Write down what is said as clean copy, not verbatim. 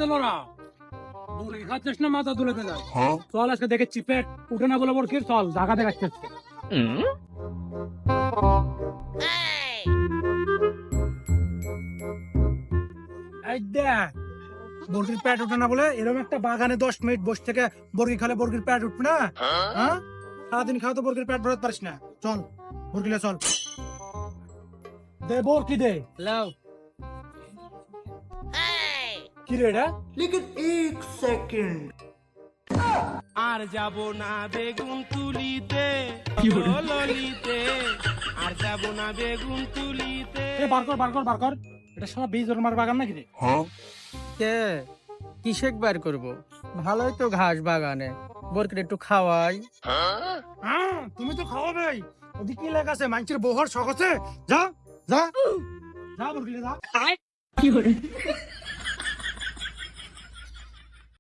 সাথে লড়া মুরগি খাচ্ছিস না মাথা তুলে দে যায় চল আজকে দেখেছি পেট উঠে না বলে বলছিস চল জায়গা দেখাচ্ছে এই দেখ বর্গির পেট উঠে না বলে এরকম একটা বাগানে 10 মিনিট বসে থেকে বর্গি খালে বর্গির পেট উঠবে না হ্যাঁ সারাদিন খাও তো বর্গির পেট ভরাতে পারিস না চল বর্গিলে চল দে বর্গি দে লাও কি রে এটা लेकिन एक सेकंड আর যাব না বেগুন তুলিতে ললিতে আর যাব না বেগুন তুলিতে এ বার কর এটা সব বীজ ওরমার বাগান নাকি রে কে কিসেক বার করব ভালোই তো ঘাস বাগানে বরকে একটু খাওয়াই হ্যাঁ তুমি তো খাওয়াবেই ওদিকে কি লেখা আছে মানুষের বহর শখ আছে যা যা যা বর্গিলে যা